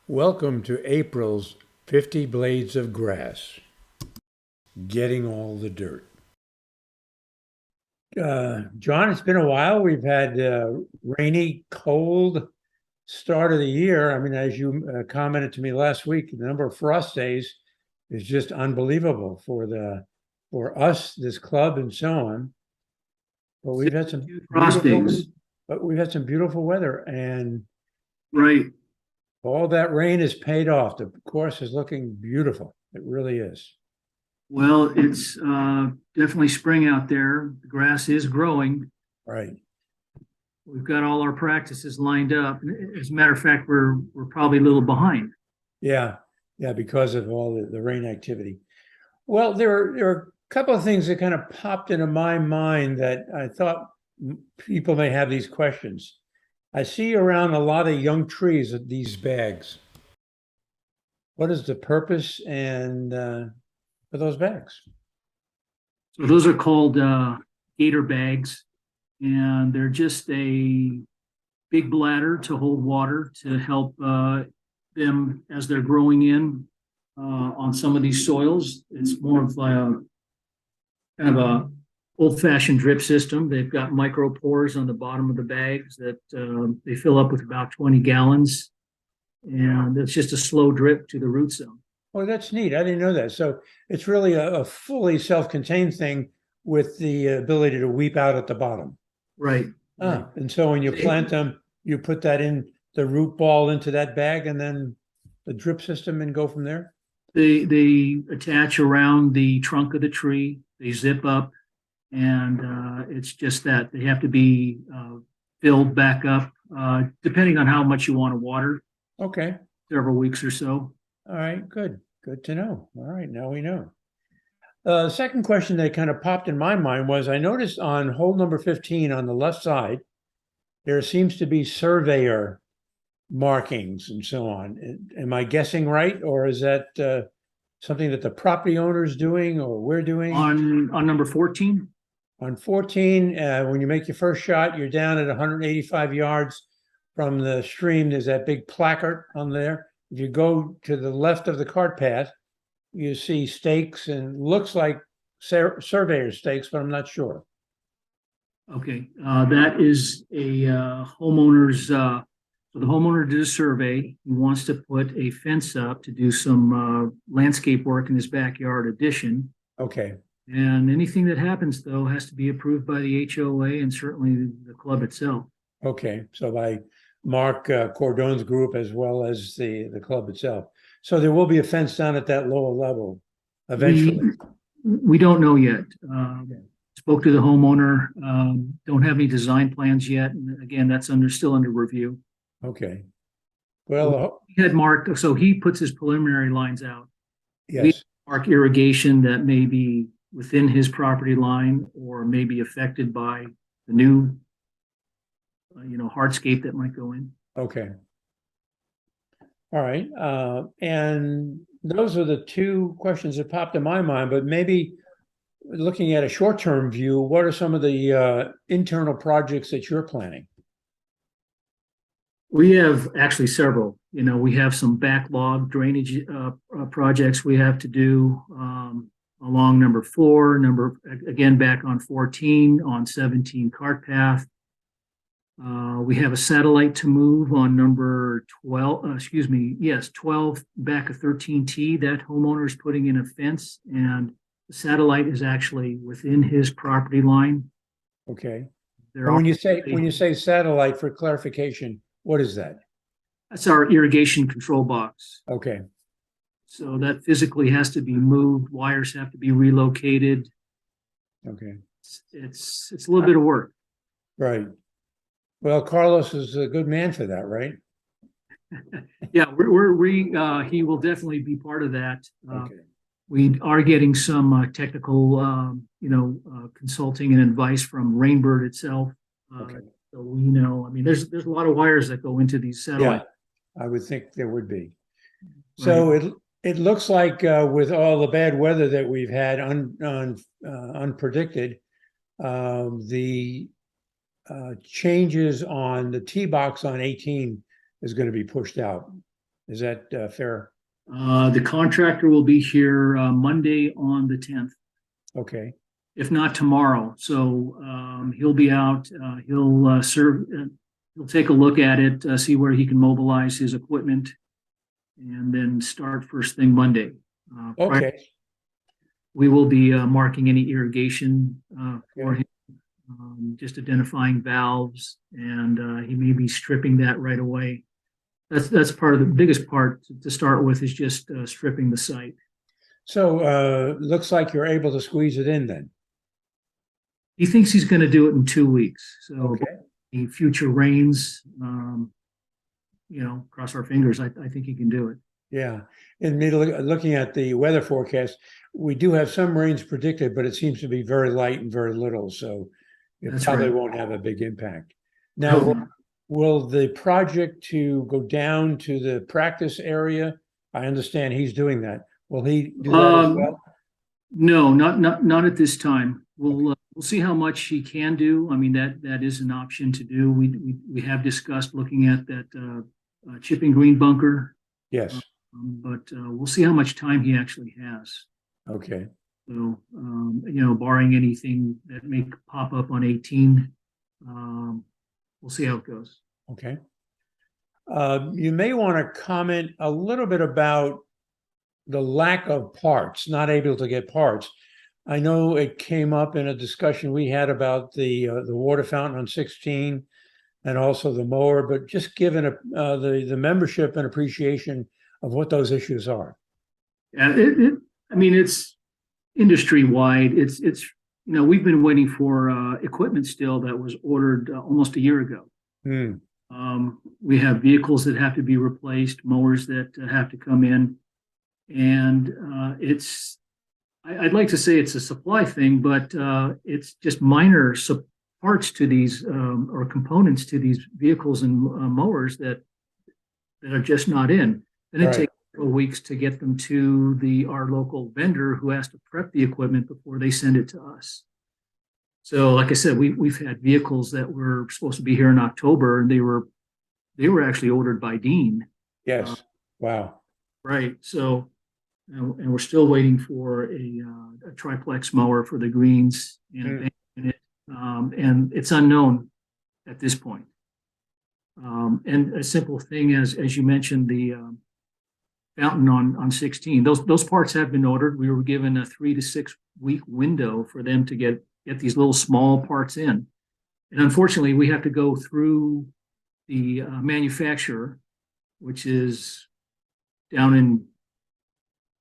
Welcome to April's 50 Blades of Grass, getting all the dirt. John, it's been a while. We've had rainy, cold start of the year. I mean, as you commented to me last week, the number of frost days is just unbelievable for us, this club, and so on. But we've had some 62 frost beautiful, days. but we've had some beautiful weather, and Right. all that rain has paid off. The course is looking beautiful. It really is. Well, it's definitely spring out there. The grass is growing. Right. We've got all our practices lined up. As a matter of fact, we're probably a little behind. Yeah, yeah, because of all the rain activity. Well, there are a couple of things that kind of popped into my mind that I thought people may have these questions. I see around a lot of young trees with these bags. What is the purpose and for those bags? So those are called gator bags, and they're just a big bladder to hold water to help them as they're growing in on some of these soils. It's more of a kind of a old-fashioned drip system. They've got micro pores on the bottom of the bags that they fill up with about 20 gallons, and it's just a slow drip to the root zone. Oh, that's neat. I didn't know that. So it's really a fully self-contained thing with the ability to weep out at the bottom. Right. Right. And so when you plant them, you put that in the root ball into that bag and then the drip system and go from there? They attach around the trunk of the tree. They zip up, and it's just that they have to be filled back up, depending on how much you want to water, Okay. several weeks or so. All right. Good. Good to know. All right. Now we know. Second question that kind of popped in my mind was I noticed on hole number 15 on the left side, there seems to be surveyor markings and so on. Am I guessing right? Or is that something that the property owner is doing or we're doing? On number 14, On 14, when you make your first shot, you're down at 185 yards from the stream. There's that big placard on there. If you go to the left of the cart path, you see stakes and looks like surveyor stakes, but I'm not sure. okay, that is a homeowner's. So the homeowner did a survey. He wants to put a fence up to do some landscape work in his backyard addition. Okay. And anything that happens, though, has to be approved by the HOA and certainly the club itself. Okay. So by Mark Cordone's group as well as the club itself. So there will be a fence down at that lower level eventually. We don't know yet. Spoke to the homeowner. Don't have any design plans yet. And again, that's still under review. Okay. Well, He had marked, so he puts his preliminary lines out. We yes. mark irrigation that may be within his property line or may be affected by the new, hardscape that might go in. Okay. All right. And those are the two questions that popped in my mind, but maybe looking at a short-term view, what are some of the internal projects that you're planning? We have actually several. We have some backlog drainage projects we have to do along number 4, again back on 14, on 17 cart path. We have a satellite to move on number 12, 12 back of 13T. That homeowner is putting in a fence, and the satellite is actually within his property line. Okay. There And are when you say satellite, for clarification, what is that? That's our irrigation control box. Okay. So that physically has to be moved. Wires have to be relocated. Okay. It's a little bit of work. Right. Well, Carlos is a good man for that, right? Yeah, he will definitely be part of that. Okay. We are getting some technical, consulting and advice from Rainbird itself. Okay. So we know, I mean, there's a lot of wires that go into these satellites. Yeah, I would think there would be. Right. So it looks like with all the bad weather that we've had unpredicted, the changes on the tee box on 18 is going to be pushed out. Is that fair? The contractor will be here Monday on the 10th, Okay, if not tomorrow. So he'll be out. He'll serve. He'll take a look at it, see where he can mobilize his equipment, and then start first thing Monday. okay, We will be marking any irrigation for Okay. him, just identifying valves, and he may be stripping that right away. That's part of the biggest part to start with is just stripping the site. so looks like you're able to squeeze it in then. He thinks he's going to do it in 2 weeks. So Okay, the future rains, cross our fingers. I think he can do it. yeah. And me looking at the weather forecast, we do have some rains predicted, but it seems to be very light and very little, so it That's probably right. won't have a big impact. I Now, hope not. will the project to go down to the practice area? I understand he's doing that. Will he do that as well? No, not at this time. We'll see how much he can do. I mean, that is an option to do. We have discussed looking at that chipping green bunker, Yes. but we'll see how much time he actually has. Okay. So, barring anything that may pop up on 18, we'll see how it goes. Okay. You may want to comment a little bit about the lack of parts, not able to get parts. I know it came up in a discussion we had about the water fountain on 16 and also the mower, but just given the membership and appreciation of what those issues are. Yeah, I mean, it's industry wide. It's we've been waiting for equipment still that was ordered almost a year ago. Hmm. We have vehicles that have to be replaced, mowers that have to come in, and I'd like to say it's a supply thing, but it's just minor parts to these or components to these vehicles and mowers that are just not in. Then it Right. takes weeks to get them to our local vendor who has to prep the equipment before they send it to us. So, like I said, we've had vehicles that were supposed to be here in October, and they were actually ordered by Dean. Yes. Wow. Right. So, and we're still waiting for a triplex mower for the greens and it's unknown at this point. And a simple thing as you mentioned, the fountain on 16, those parts have been ordered. We were given a 3 to 6 week window for them to get these little small parts in. And unfortunately, we have to go through the manufacturer, which is down in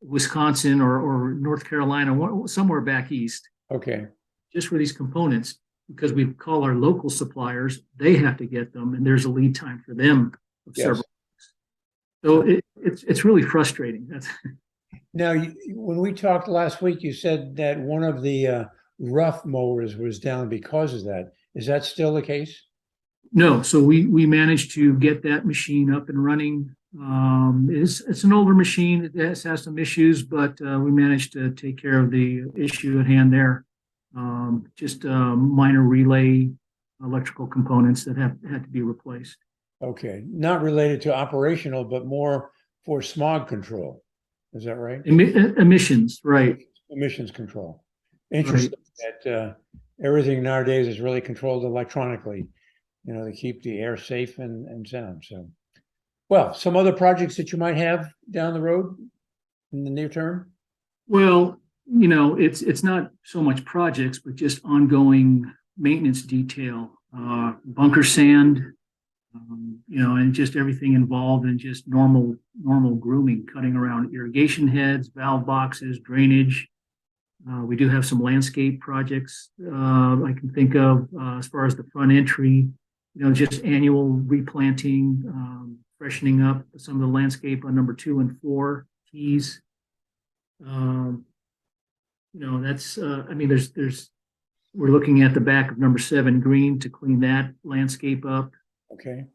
Wisconsin or North Carolina, somewhere back east, Okay. just for these components, because we call our local suppliers, they have to get them, and there's a lead time for them of Yes. several weeks. So it's really frustrating. Now, when we talked last week, you said that one of the rough mowers was down because of that. Is that still the case? No, so we managed to get that machine up and running. It's an older machine. It has some issues, but we managed to take care of the issue at hand there. Just minor relay electrical components that had to be replaced. Okay. Not related to operational, but more for smog control. Is that right? Emissions, right? Emissions control. Interesting that everything nowadays is really controlled electronically, to keep the air safe and sound. So, well, some other projects that you might have down the road in the near term? Well, it's not so much projects, but just ongoing maintenance detail, bunker sand, and just everything involved in just normal grooming, cutting around irrigation heads, valve boxes, drainage. We do have some landscape projects I can think of as far as the front entry, just annual replanting, freshening up some of the landscape on number 2 and 4 tees. That's we're looking at the back of number 7 green to clean that landscape up. Okay.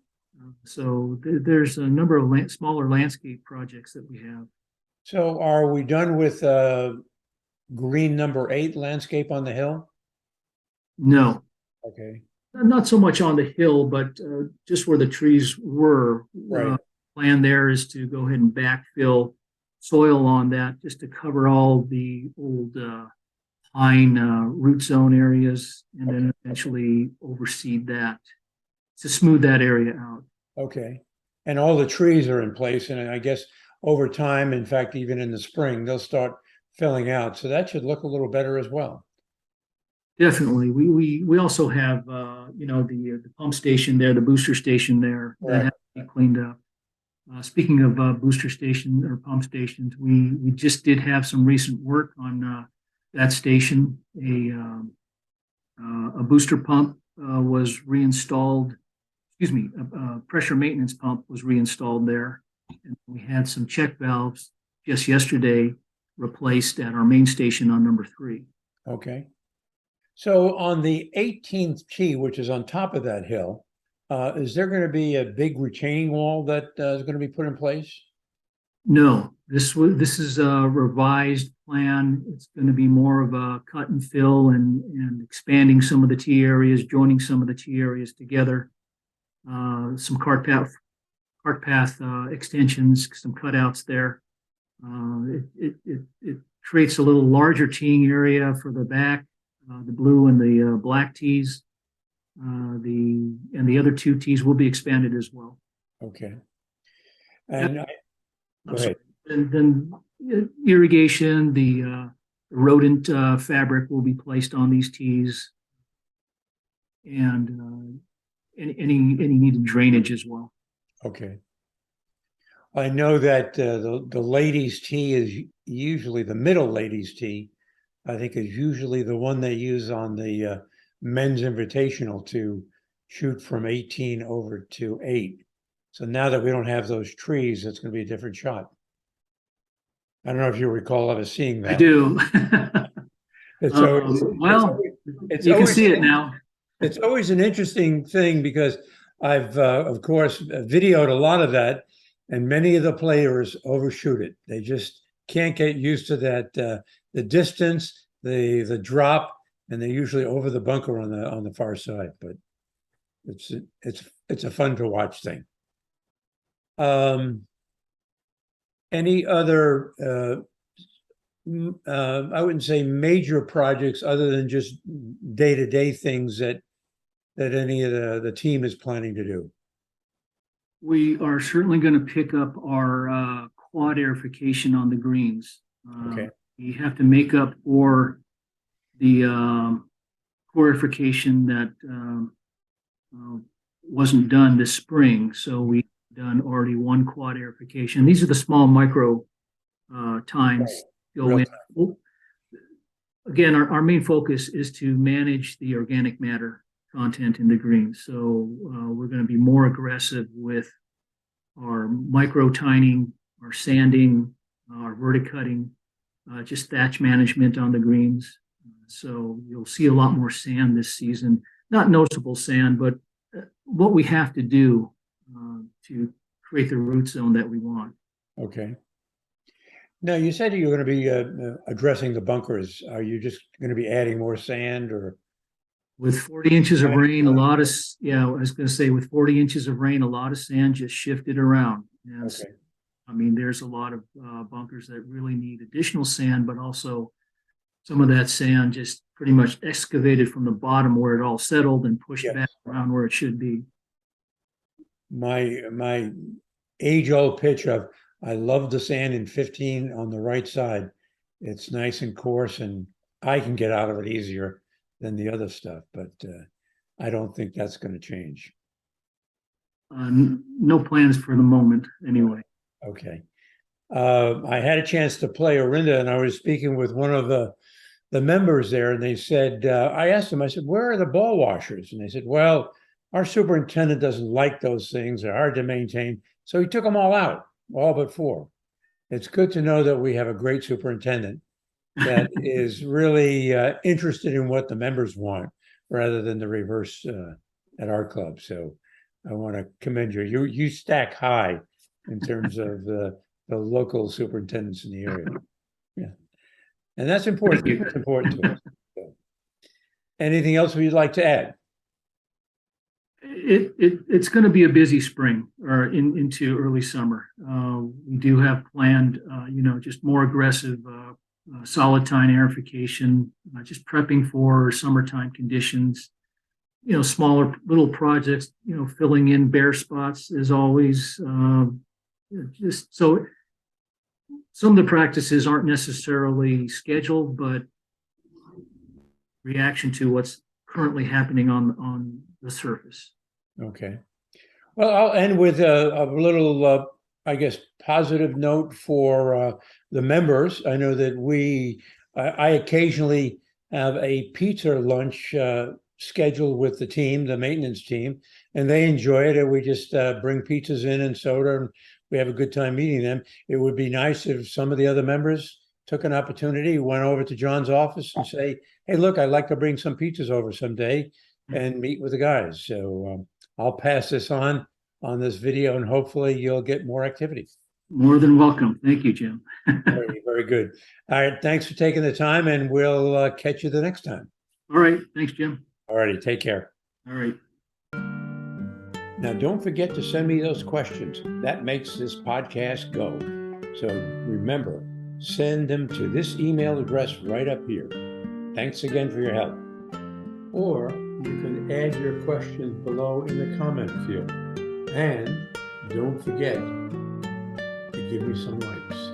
So there's a number of smaller landscape projects that we have. So are we done with green number 8 landscape on the hill? No, Okay. not so much on the hill, but just where the trees were. Right. plan there is to go ahead and backfill soil on that just to cover all the old pine root zone areas and then eventually overseed that to smooth that area out. Okay. And all the trees are in place, and I guess over time, in fact, even in the spring, they'll start filling out. So that should look a little better as well. Definitely. We also have the pump station there, the booster station there that Right. has to be cleaned up. Speaking of booster station or pump stations, we just did have some recent work on that station. A booster pump was reinstalled. Excuse me, a pressure maintenance pump was reinstalled there, and we had some check valves just yesterday replaced at our main station on number 3. Okay. So on the 18th tee, which is on top of that hill, is there going to be a big retaining wall that is going to be put in place? No, this is a revised plan. It's going to be more of a cut and fill and expanding some of the tee areas, joining some of the tee areas together. Some cart path extensions, some cutouts there. It creates a little larger teeing area for the back, the blue and the black tees. The other 2 tees will be expanded as well. Okay. And go ahead. And then irrigation, the rodent fabric will be placed on these tees, and any needed drainage as well. Okay. I know that the ladies' tee is usually the middle ladies' tee. I think is usually the one they use on the men's invitational to shoot from 18 over to 8. So now that we don't have those trees, it's going to be a different shot. I don't know if you recall ever seeing that. I do. It's always, you can see it now. It's always an interesting thing because I've, of course, videoed a lot of that, and many of the players overshoot it. They just can't get used to that, the distance, the drop, and they're usually over the bunker on the far side. But it's a fun to watch thing. Any other, I wouldn't say major projects other than just day-to-day things that any of the team is planning to do? We are certainly going to pick up our quad aerification on the greens. Okay. We have to make up for the aerification that wasn't done this spring. So we've done already 1 quad aerification. These are the small micro times go in. Well, again, our main focus is to manage the organic matter content in the greens. So we're going to be more aggressive with our micro tining, our sanding, our verticutting, just thatch management on the greens. So you'll see a lot more sand this season. Not noticeable sand, but what we have to do to create the root zone that we want. Okay. Now, you said you're going to be addressing the bunkers. Are you just going to be adding more sand, or? With 40 inches of rain, I was going to say, with 40 inches of rain, a lot of sand just shifted around. And Okay. I mean, there's a lot of bunkers that really need additional sand, but also some of that sand just pretty much excavated from the bottom where it all settled and pushed Yes. back around where it should be. My age-old pitch of I love the sand in 15 on the right side. It's nice and coarse, and I can get out of it easier than the other stuff, but I don't think that's going to change. No plans for the moment, anyway. Okay. I had a chance to play Orinda, and I was speaking with one of the members there, and they said, I asked them, I said, where are the ball washers? And they said, well, our superintendent doesn't like those things. They're hard to maintain. So he took them all out, all but 4. It's good to know that we have a great superintendent that is really interested in what the members want rather than the reverse at our club. So I want to commend you. You stack high in terms of the local superintendents in the area. Yeah. And that's important. It's important to us. So, anything else you'd like to add? It's going to be a busy spring or into early summer. We do have planned, just more aggressive solid tine aerification, just prepping for summertime conditions. Smaller little projects, filling in bare spots as always. Just so some of the practices aren't necessarily scheduled, but reaction to what's currently happening on the surface. Okay. Well, I'll end with a little, I guess, positive note for the members. I know that I occasionally have a pizza lunch scheduled with the team, the maintenance team, and they enjoy it. And we just bring pizzas in and soda, and we have a good time meeting them. It would be nice if some of the other members took an opportunity, went over to John's office and say, hey, look, I'd like to bring some pizzas over someday and meet with the guys. So I'll pass this on this video, and hopefully you'll get more activity. More than welcome. Thank you, Jim. Very, very good. All right. Thanks for taking the time, and we'll catch you the next time. All right. Thanks, Jim. All righty. Take care. All right. Now, don't forget to send me those questions. That makes this podcast go. So remember, send them to this email address right up here. Thanks again for your help. Or you can add your questions below in the comment field. And don't forget to give me some likes.